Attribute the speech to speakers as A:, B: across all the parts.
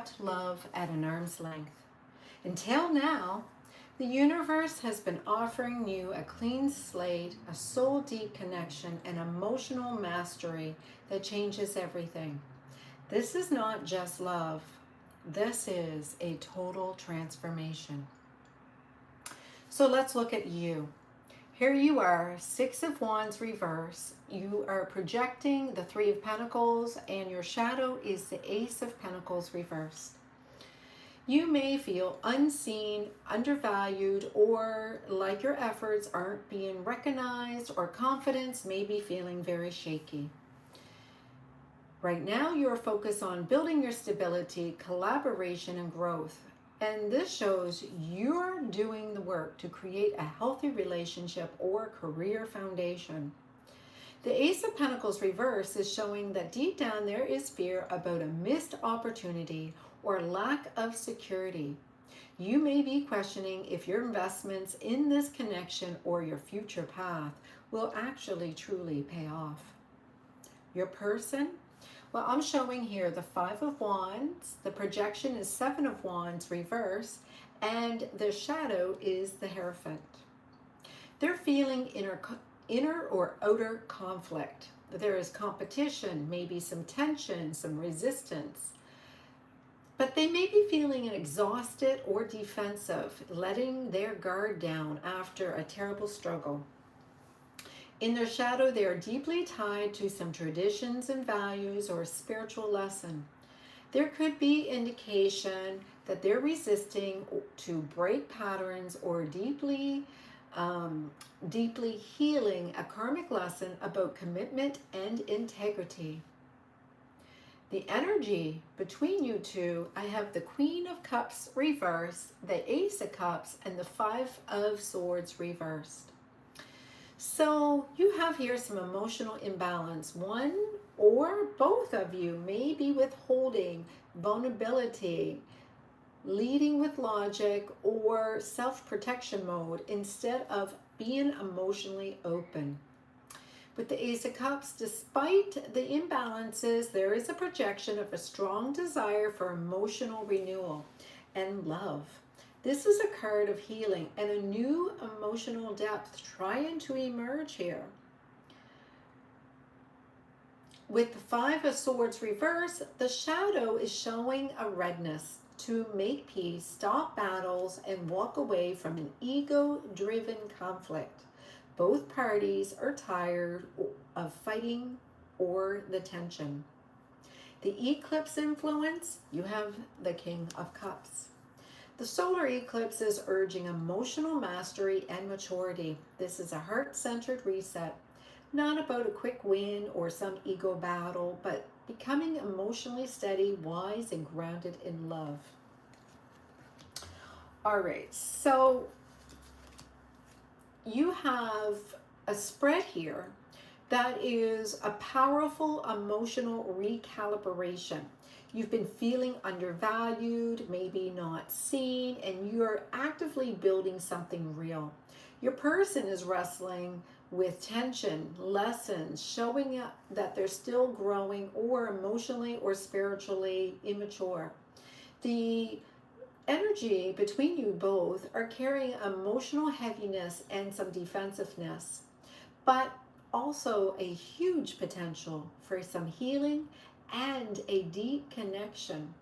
A: kept love at an arm's length. Until now, the universe has been offering you a clean slate, a soul deep connection, and emotional mastery that changes everything. This is not just love, this is a total transformation. So let's look at you. Here you are, Six of Wands reverse. You are projecting the Three of Pentacles, and your shadow is the Ace of Pentacles reversed. You may feel unseen, undervalued, or like your efforts aren't being recognized, or confidence may be feeling very shaky. Right now, you're focused on building your stability, collaboration, and growth. And this shows you're doing the work to create a healthy relationship or career foundation. The Ace of Pentacles reverse is showing that deep down there is fear about a missed opportunity or lack of security. You may be questioning if your investments in this connection or your future path will actually truly pay off. Your person? Well, I'm showing here the Five of Wands. The projection is Seven of Wands reverse, and the shadow is the Hierophant. They're feeling inner or outer conflict. There is competition, maybe some tension, some resistance. But they may be feeling exhausted or defensive, letting their guard down after a terrible struggle. In their shadow, they are deeply tied to some traditions and values or a spiritual lesson. There could be indication that they're resisting to break patterns or deeply healing a karmic lesson about commitment and integrity. The energy between you two, I have the Queen of Cups reversed, the Ace of Cups, and the Five of Swords reversed. So you have here some emotional imbalance. One or both of you may be withholding vulnerability, leading with logic or self-protection mode instead of being emotionally open. With the Ace of Cups, despite the imbalances, there is a projection of a strong desire for emotional renewal and love. This is a card of healing and a new emotional depth trying to emerge here. With the Five of Swords reverse, the shadow is showing a readiness to make peace, stop battles, and walk away from an ego-driven conflict. Both parties are tired of fighting or the tension. The eclipse influence, you have the King of Cups. The solar eclipse is urging emotional mastery and maturity. This is a heart-centered reset, not about a quick win or some ego battle, but becoming emotionally steady, wise, and grounded in love. All right, so you have a spread here that is a powerful emotional recalibration. You've been feeling undervalued, maybe not seen, and you're actively building something real. Your person is wrestling with tension, lessons, showing up that they're still growing or emotionally or spiritually immature. The energy between you both are carrying emotional heaviness and some defensiveness, but also a huge potential for some healing and a deep connection.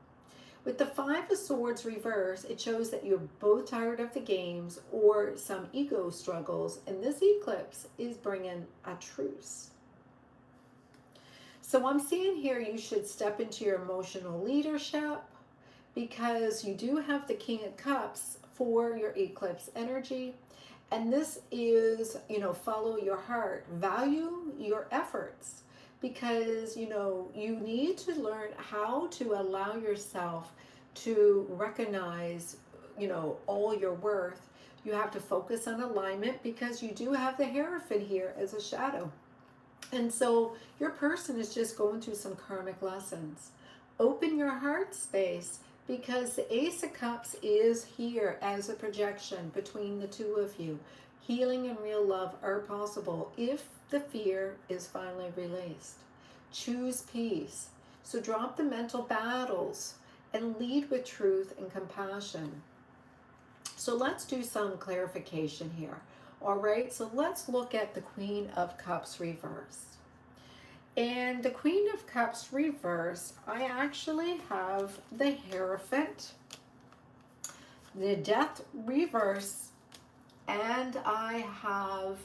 A: With the Five of Swords reverse, it shows that you're both tired of the games or some ego struggles, and this eclipse is bringing a truce. So I'm seeing here you should step into your emotional leadership because you do have the King of Cups for your eclipse energy. And this is, follow your heart, value your efforts, because, you need to learn how to allow yourself to recognize, all your worth. You have to focus on alignment because you do have the Hierophant here as a shadow. And so your person is just going through some karmic lessons. Open your heart space because the Ace of Cups is here as a projection between the two of you. Healing and real love are possible if the fear is finally released. Choose peace. So drop the mental battles and lead with truth and compassion. So let's do some clarification here. All right, so let's look at the Queen of Cups reversed. And the Queen of Cups reversed, I actually have the Hierophant, the Death reverse, and I have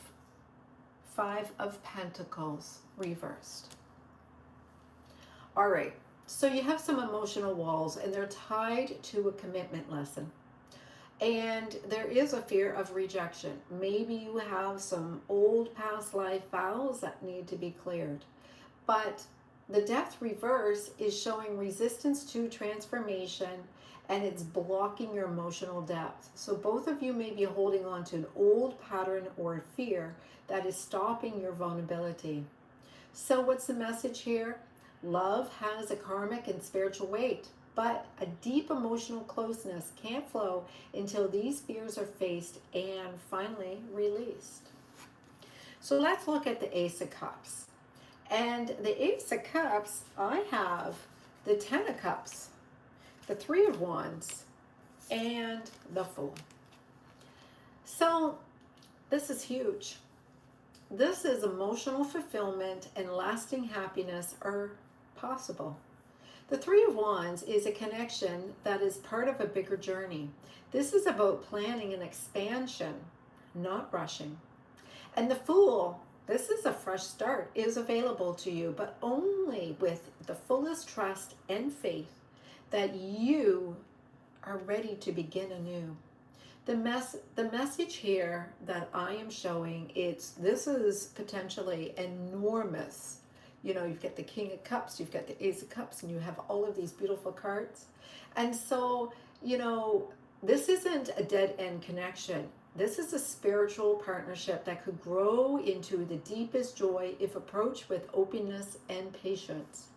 A: Five of Pentacles reversed. All right, so you have some emotional walls and they're tied to a commitment lesson. And there is a fear of rejection. Maybe you have some old past life vows that need to be cleared. But the Death reverse is showing resistance to transformation, and it's blocking your emotional depth. So both of you may be holding on to an old pattern or fear that is stopping your vulnerability. So what's the message here? Love has a karmic and spiritual weight, but a deep emotional closeness can't flow until these fears are faced and finally released. So let's look at the Ace of Cups. And the Ace of Cups, I have the Ten of Cups, the Three of Wands, and the Fool. So this is huge. This is emotional fulfillment and lasting happiness are possible. The Three of Wands is a connection that is part of a bigger journey. This is about planning an expansion, not rushing. And the Fool, this is a fresh start, is available to you, but only with the fullest trust and faith that you are ready to begin anew. The message here that I am showing, this is potentially enormous. You know, you've got the King of Cups, you've got the Ace of Cups, and you have all of these beautiful cards. And so, you know, this isn't a dead-end connection. This is a spiritual partnership that could grow into the deepest joy if approached with openness and patience.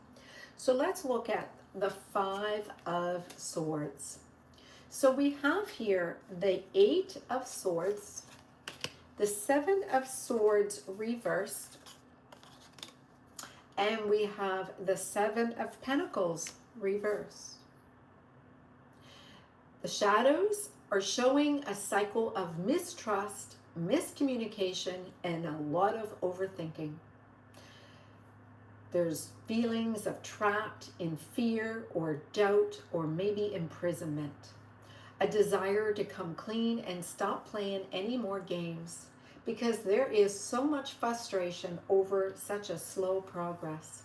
A: So let's look at the Five of Swords. So we have here the Eight of Swords, the Seven of Swords reversed, and we have the Seven of Pentacles reversed. The shadows are showing a cycle of mistrust, miscommunication, and a lot of overthinking. There's feelings of trapped in fear or doubt or maybe imprisonment. A desire to come clean and stop playing any more games because there is so much frustration over such a slow progress.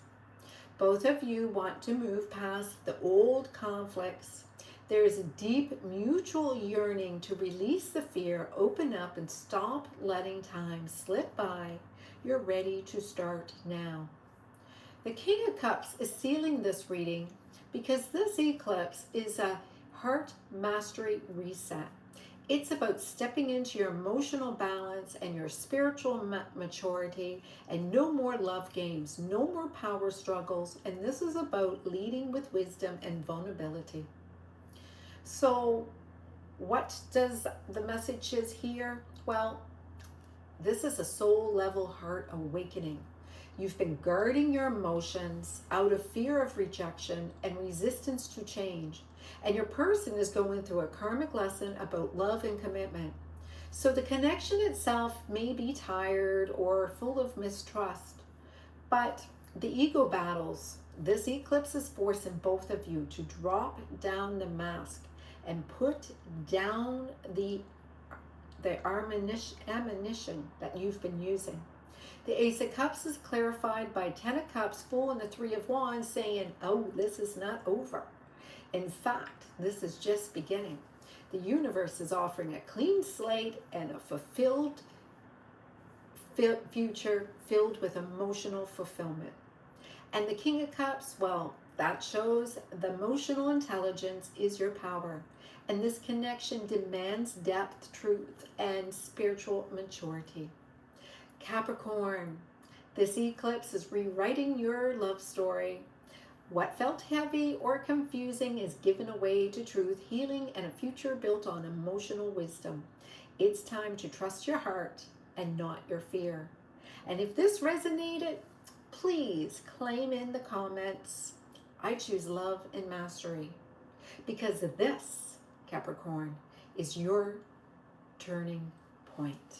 A: Both of you want to move past the old conflicts. There is a deep mutual yearning to release the fear, open up, and stop letting time slip by. You're ready to start now. The King of Cups is sealing this reading because this eclipse is a heart mastery reset. It's about stepping into your emotional balance and your spiritual maturity, and no more love games, no more power struggles, and this is about leading with wisdom and vulnerability. So what does the message is here? Well, this is a soul level heart awakening. You've been guarding your emotions out of fear of rejection and resistance to change. And your person is going through a karmic lesson about love and commitment. So the connection itself may be tired or full of mistrust. But the ego battles, this eclipse is forcing both of you to drop down the mask and put down the ammunition that you've been using. The Ace of Cups is clarified by Ten of Cups, Fool, and the Three of Wands saying, oh, this is not over. In fact, this is just beginning. The universe is offering a clean slate and a fulfilled future filled with emotional fulfillment. And the King of Cups, well, that shows the emotional intelligence is your power. And this connection demands depth, truth, and spiritual maturity. Capricorn, this eclipse is rewriting your love story. What felt heavy or confusing is given away to truth, healing, and a future built on emotional wisdom. It's time to trust your heart and not your fear. And if this resonated, please claim in the comments, I choose love and mastery. because this, Capricorn, is your turning point.